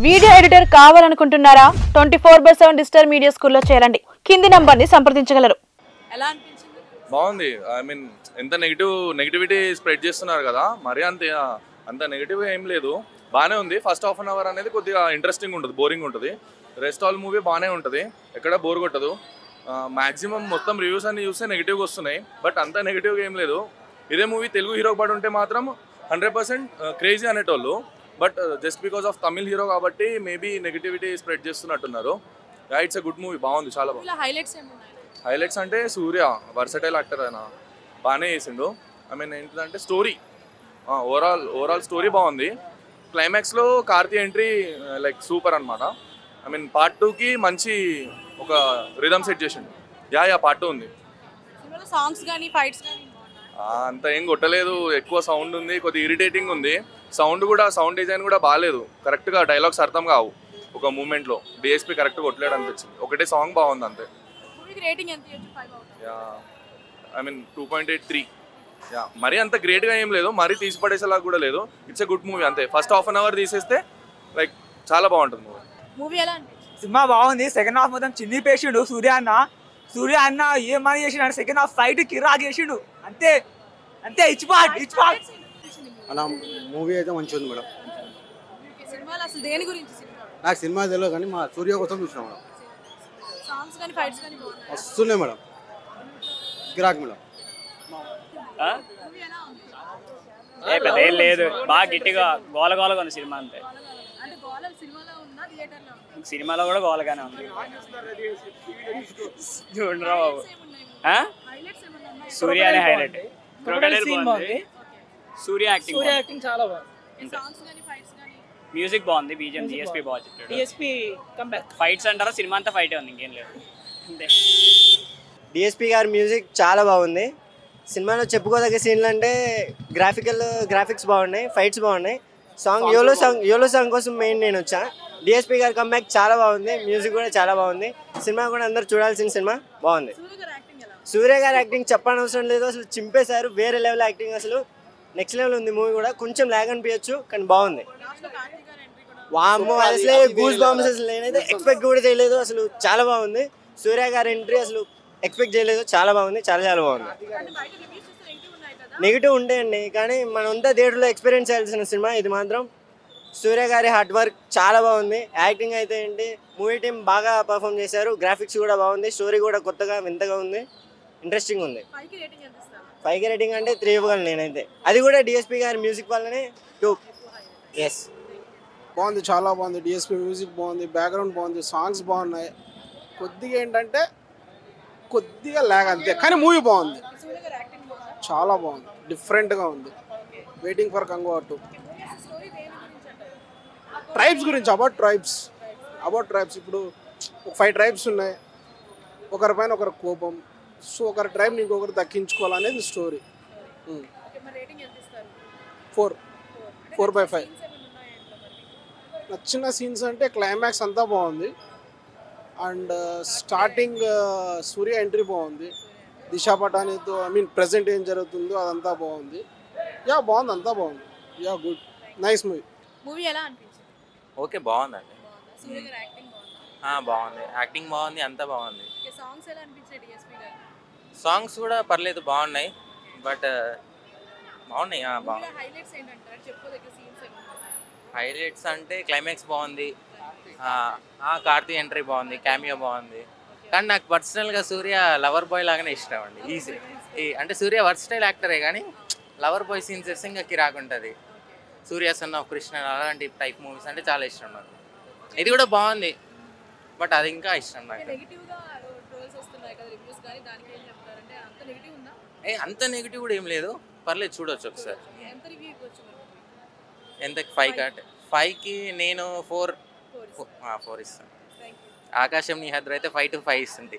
Video editor కావాలనుకుంటున్నారా 24/7 digital media స్కూల్లో చేరండి. కింది నంబర్ని సంప్రదించగలరు. ఎలా అనిపించింది? బాగుంది. ఐ మీన్ ఎంత నెగిటివిటీ స్ప్రెడ్ చేస్తున్నారు కదా, మరి అంత నెగిటివ్ ఏం లేదు, బాగానే ఉంది. ఫస్ట్ హాఫ్ అన్ అవర్ అనేది కొద్దిగా ఇంట్రెస్టింగ్ ఉంటుంది, బోరింగ్ ఉంటుంది. రెస్ట్ ఆల్ మూవీ బాగానే ఉంటుంది, ఎక్కడ బోర్ కొట్టదు. మ్యాక్సిమం మొత్తం రివ్యూస్ అన్ని చూస్తే నెగిటివ్గా వస్తున్నాయి, బట్ అంత నెగిటివ్గా ఏం లేదు. ఇదే మూవీ తెలుగు హీరో పడి ఉంటే మాత్రం 100% క్రేజీ అనేటోళ్ళు. But just because of Tamil hero కాబట్టి మేబీ నెగిటివిటీ స్ప్రెడ్ చేస్తున్నట్టున్నారు. ఇట్స్ ఎ గుడ్ మూవీ, బాగుంది, చాలా బాగుంది. హైలైట్స్ అంటే సూర్య వర్సటైల్ యాక్టర్, ఆయన బాగానే చేసిండు. ఐ మీన్ ఏంటంటే స్టోరీ, ఓవరాల్ స్టోరీ బాగుంది. క్లైమాక్స్లో కార్తీ ఎంట్రీ లైక్ సూపర్ అనమాట. ఐ మీన్ పార్ట్ 2కి మంచి ఒక రిథమ్ సెట్ చేసిండు. పార్ట్ 2 ఉంది. సాంగ్స్ కానీ ఫైట్స్ కానీ అంత ఏం కొట్టలేదు, ఎక్కువ సౌండ్ ఉంది, కొద్దిగా ఇరిటేటింగ్ ఉంది. సౌండ్ డిజైన్ కూడా బాగాలేదు, కరెక్ట్గా డైలాగ్స్ అర్థం కావు. ఒక మూమెంట్లో డిఎస్పీ కరెక్ట్ కొట్టలేడు అనిపించింది. ఒకటే సాంగ్ బాగుంది అంతే. I mean 2.83. మరీ అంత గ్రేట్గా ఏం లేదు, మరీ తీసి పడేసేలా కూడా లేదు. ఇట్స్ ఎ గుడ్ మూవీ అంతే. ఫస్ట్ హాఫ్ అన్ అవర్ తీసేస్తే లైక్ చాలా బాగుంటుంది మూవీ. ఎలా అనిపించింది? సినిమా బాగుంది. సెకండ్ హాఫ్ మొత్తం చిన్ని పేసిండు సూర్య అన్న ఏమని చేసిండు, సెకండ్ హాఫ్ ఫైట్ కిరాక్ చేసిండు. అంతే ఇచ్చిపాట్ అలా మూవీ అయితే మంచిగా ఉంది మేడం. సినిమాలో అసలు దేని గురించి? నాకు సినిమా తెలియదు కానీ మా సూర్య కోసం చూసినా మేడం. సాంగ్స్ కానీ ఫైట్స్ కానీ బాగున్నాయి. వస్తున్నాయి మేడం, కిరాక్ మేడం. ఏం లేదు, బాగా గట్టిగా గోలగోలగా ఉంది సినిమా అంతే. సినిమాలో కూడా గోలగానే ఉంది. చూడరా బాబు, సూర్య అనే హైలైట్. సూర్య యాక్టింగ్ చాలా బాగుంది. మ్యూజిక్ బాగుంది, బీజిఎం డిఎస్పీ బాగా చెప్పాడు. ఫైట్స్ అంటారా, సినిమా అంతా ఫైటే ఉంది, ఇంకేం లేదు అంతే. డిఎస్పీ గారి మ్యూజిక్ చాలా బాగుంది. సినిమాలో చెప్పుకోదగ్గ సీన్లు అంటే గ్రాఫిక్స్ బాగున్నాయి, ఫైట్స్ బాగున్నాయి. యోలో సాంగ్ కోసం మెయిన్ నేను వచ్చా. డిఎస్పీ గారి కంబ్యాక్ చాలా బాగుంది, మ్యూజిక్ కూడా చాలా బాగుంది. సినిమా కూడా అందరూ చూడాల్సిన సినిమా, బాగుంది. సూర్య గారి యాక్టింగ్ చెప్పనవసరం లేదు, అసలు చింపేశారు. వేరే లెవెల్ యాక్టింగ్, అసలు నెక్స్ట్ లెవెల్ ఉంది. మూవీ కూడా కొంచెం లాగ్ అనిపించచ్చు కానీ బాగుంది. వామ్మో, అసలే గూస్ బాంబ్స్, అసలు నేనైతే ఎక్స్పెక్ట్ కూడా చేయలేదు. అసలు చాలా బాగుంది. సూర్య గారి ఎంట్రీ అసలు ఎక్స్పెక్ట్ చేయలేదు, చాలా బాగుంది, చాలా బాగుంది. నెగిటివ్ ఉంటాయండి కానీ మనంతా థియేటర్లో ఎక్స్పీరియన్స్ చేయాల్సిన సినిమా ఇది మాత్రం. సూర్య గారి హార్డ్ వర్క్ చాలా బాగుంది. యాక్టింగ్ అయితే ఏంటి, మూవీ టీం బాగా పర్ఫామ్ చేశారు. గ్రాఫిక్స్ కూడా బాగుంది, స్టోరీ కూడా కొత్తగా వింతగా ఉంది, ఇంట్రెస్టింగ్ ఉంది. 5కి రేటింగ్ అంటే 3 ఇవ్వగలను నేనైతే. అది కూడా డిఎస్పీ గారి మ్యూజిక్ వల్లనే 2. ఎస్, బాగుంది, చాలా బాగుంది. డిఎస్పీ మ్యూజిక్ బాగుంది, బ్యాక్గ్రౌండ్ బాగుంది, సాంగ్స్ బాగున్నాయి. కొద్దిగా ఏంటంటే కొద్దిగా లాగ్ అంతే, కానీ మూవీ బాగుంది, చాలా బాగుంది, డిఫరెంట్గా ఉంది. Waiting for Congo 2. ట్రైబ్స్ గురించి, అబౌట్ ట్రైబ్స్. ఇప్పుడు 5 ట్రైబ్స్ ఉన్నాయి, ఒకరిపైన ఒకరి కోపం, సో ఒకరి ట్రైబ్ని ఇంకొకరు దక్కించుకోవాలనేది స్టోరీ. 4/5. నచ్చిన సీన్స్ అంటే క్లైమాక్స్ అంతా బాగుంది, అండ్ స్టార్టింగ్ సూర్య ఎంట్రీ బాగుంది. దిశా పటానీతో ప్రెజెంట్ ఏం జరుగుతుందో అదంతా బాగుంది. బాగుంది, అంతా బాగుంది. Good, nice movie. ఎలా అనిపించింది? ఓకే, బాగుందండి. బాగుంది, యాక్టింగ్ బాగుంది, అంతా బాగుంది. సాంగ్స్ ఎలా అనిపించాయి డిఎస్పీ గారు? సాంగ్స్ కూడా పర్లేదు, బాగున్నాయి, బట్ బాగున్నాయి. హైలైట్స్ అంటే క్లైమాక్స్ బాగుంది, కార్తీ ఎంట్రీ బాగుంది, క్యామియో బాగుంది. కానీ నాకు పర్సనల్గా సూర్య లవర్ బాయ్ లాగానే ఇష్టం అండి. ఈజీ అంటే సూర్య వర్స్టైల్ యాక్టరే కానీ లవర్ బాయ్ సీన్స్ చేస్తే ఇంకా కిరాక్ ఉంటుంది. సూర్య సన్ ఆఫ్ కృష్ణ అలాంటి టైప్ మూవీస్ అంటే చాలా ఇష్టం నాకు. ఇది కూడా బాగుంది, బట్ అది ఇంకా ఇష్టం నాకు. అంత నెగిటివ్ కూడా ఏం లేదు, పర్లేదు, చూడొచ్చు ఒకసారి. ఎంతకి? 5కి నేను 4 ఇస్తాను. ఆకాశం నీ హద్దు అయితే 5 to 5 ఇస్తుంది.